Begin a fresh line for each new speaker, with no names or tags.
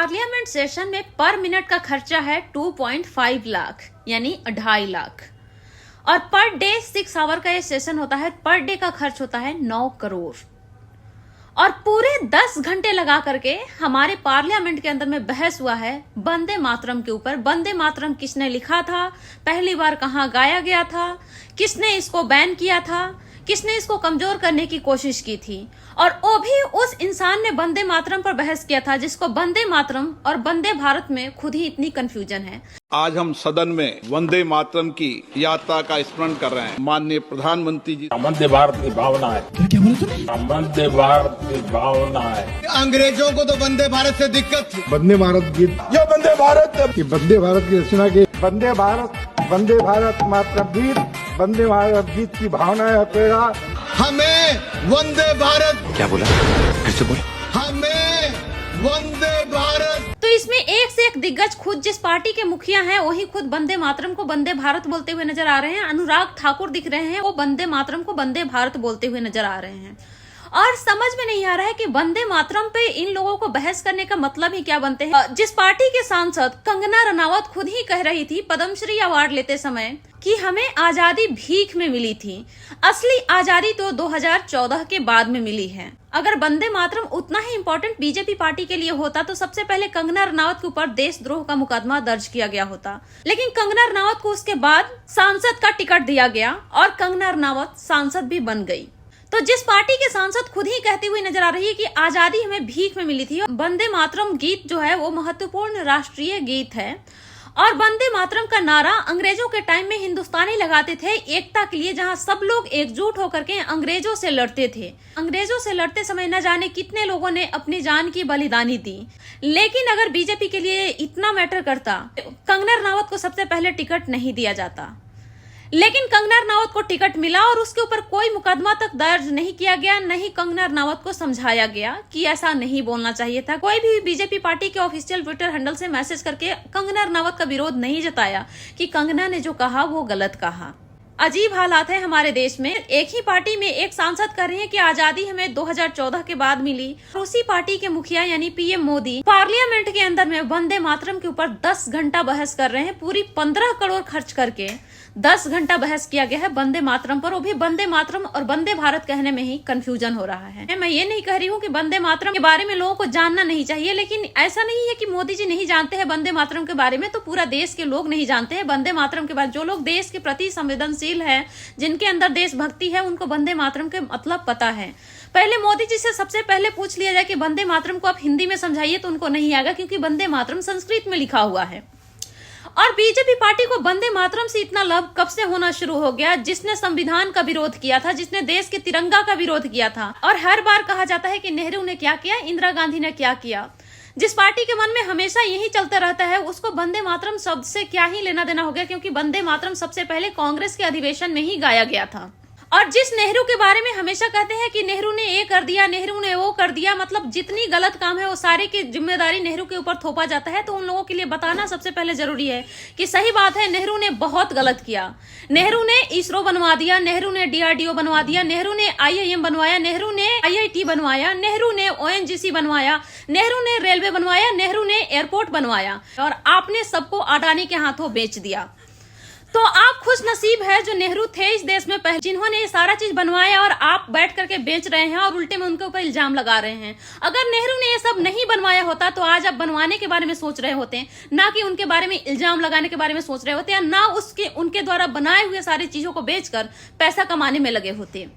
Parliament session में पर minute का खर्चा है 2.5 लाख यानी 2.5 लाख और पर डे 6 आवर का ये सेशन होता है। पर डे का खर्च होता है 9 करोड़ और पूरे 10 घंटे लगा करके हमारे पार्लियामेंट के अंदर में बहस हुआ है वंदे मातरम के ऊपर। वंदे मातरम किसने लिखा था, पहली बार कहाँ गाया गया था, किसने इसको बैन किया था, किसने इसको कमजोर करने की कोशिश की थी और वो भी उस इंसान ने वंदे मातरम पर बहस किया था जिसको वंदे मातरम और वंदे भारत में खुद ही इतनी कंफ्यूजन है।
आज हम सदन में वंदे मातरम की यात्रा का स्मरण कर रहे हैं। माननीय प्रधानमंत्री जी,
वंदे भारत की भावना है। क्या बोला तुमने? वंदे भारत की भावना है।
अंग्रेजों को तो वंदे भारत से दिक्कत थी।
वंदे भारत गीत,
ये वंदे भारत
की वंदे भारत की रचना के वंदे भारत मातरम गीत, वंदे भारत गीत की भावना है प्रेरणा।
हमें वंदे भारत,
क्या बोला, फिर से बोल।
हमें वंदे भारत।
तो इसमें एक से एक दिग्गज खुद जिस पार्टी के मुखिया हैं वही खुद वंदे मातरम को वंदे भारत बोलते हुए नजर आ रहे हैं। अनुराग ठाकुर दिख रहे हैं, वो वंदे मातरम को वंदे भारत बोलते हुए नजर आ रहे हैं और समझ में नहीं आ रहा है कि वंदे मातरम पे इन लोगों को बहस करने का मतलब ही क्या बनते हैं। जिस पार्टी के सांसद कंगना रनावत खुद ही कह रही थी पद्मश्री अवार्ड लेते समय कि हमें आजादी भीख में मिली थी, असली आजादी तो 2014 के बाद में मिली है। अगर वंदे मातरम उतना ही इम्पोर्टेंट बीजेपी पार्टी के लिए होता तो सबसे पहले कंगना रनावत के ऊपर देशद्रोह का मुकदमा दर्ज किया गया होता, लेकिन कंगना रनावत को उसके बाद सांसद का टिकट दिया गया और कंगना रनावत सांसद भी बन गई। तो जिस पार्टी के सांसद खुद ही कहती हुई नजर आ रही है कि आजादी हमें भीख में मिली थी, वंदे मातरम गीत जो है वो महत्वपूर्ण राष्ट्रीय गीत है और वंदे मातरम का नारा अंग्रेजों के टाइम में हिंदुस्तानी लगाते थे एकता के लिए, जहां सब लोग एकजुट होकर के अंग्रेजों से लड़ते थे। अंग्रेजों से लड़ते समय न जाने कितने लोगों ने अपनी जान की बलिदानी दी, लेकिन अगर बीजेपी के लिए इतना मैटर करता कंगना रनावत को सबसे पहले टिकट नहीं दिया जाता। लेकिन कंगना रनावत को टिकट मिला और उसके ऊपर कोई मुकदमा तक दर्ज नहीं किया गया, नहीं कंगना रनावत को समझाया गया कि ऐसा नहीं बोलना चाहिए था। कोई भी बीजेपी पार्टी के ऑफिशियल ट्विटर हैंडल से मैसेज करके कंगना रनावत का विरोध नहीं जताया कि कंगना ने जो कहा वो गलत कहा। अजीब हालात है हमारे देश में। एक ही पार्टी में एक सांसद कह रहे हैं कि आजादी हमें 2014 के बाद मिली और उसी पार्टी के मुखिया यानी पीएम मोदी पार्लियामेंट के अंदर में वंदे मातरम के ऊपर 10 घंटा बहस कर रहे हैं। पूरी 15 करोड़ खर्च करके 10 घंटा बहस किया गया है वंदे मातरम पर, वो भी वंदे मातरम और वंदे भारत कहने में ही कंफ्यूजन हो रहा है। मैं ये नहीं कह रही हूँ कि वंदे मातरम के बारे में लोगों को जानना नहीं चाहिए, लेकिन ऐसा नहीं है कि मोदी जी नहीं जानते हैं वंदे मातरम के बारे में, तो पूरा देश के लोग नहीं जानते हैं वंदे मातरम के बारे में। जो लोग देश के प्रति संवेदनशील है, जिनके अंदर देशभक्ति है, उनको वंदे मातरम के मतलब पता है। पहले मोदी जी से सबसे पहले पूछ लिया जाए कि वंदे मातरम को आप हिंदी में समझाइए तो उनको नहीं आएगा, क्योंकि वंदे मातरम संस्कृत में लिखा हुआ है। और बीजेपी पार्टी को वंदे मातरम से इतना लव कब से होना शुरू हो गया? जिसने संविधान का विरोध किया था, जिसने देश के तिरंगा का विरोध किया था। और हर बार कहा जाता है कि नेहरू ने क्या किया, इंदिरा गांधी ने क्या किया। जिस पार्टी के मन में हमेशा यही चलता रहता है उसको वंदे मातरम शब्द से क्या ही लेना देना हो गया, क्योंकि वंदे मातरम सबसे पहले कांग्रेस के अधिवेशन में ही गाया गया था। और जिस नेहरू के बारे में हमेशा कहते हैं कि नेहरू ने ये कर दिया, नेहरू ने वो कर दिया, मतलब जितनी गलत काम है वो सारे की जिम्मेदारी नेहरू के ऊपर थोपा जाता है। तो उन लोगों के लिए बताना सबसे पहले जरूरी है कि सही बात है, नेहरू ने बहुत गलत किया। नेहरू ने इसरो बनवा दिया, नेहरू ने DRDO बनवा दिया, नेहरू ने IIM बनवाया, नेहरू ने IIT बनवाया, नेहरू ने ONGC बनवाया, नेहरू ने रेलवे बनवाया, नेहरू ने एयरपोर्ट बनवाया और आपने सबको अडानी के हाथों बेच दिया। तो आप खुश नसीब है जो नेहरू थे इस देश में पहले, जिन्होंने ये सारा चीज बनवाया और आप बैठ करके बेच रहे हैं और उल्टे में उनके ऊपर इल्जाम लगा रहे हैं। अगर नेहरू ने ये सब नहीं बनवाया होता तो आज आप बनवाने के बारे में सोच रहे होते, ना कि उनके बारे में इल्जाम लगाने के बारे में सोच रहे होते, या ना उनके द्वारा बनाए हुए सारी चीजों को बेचकर पैसा कमाने में लगे होते।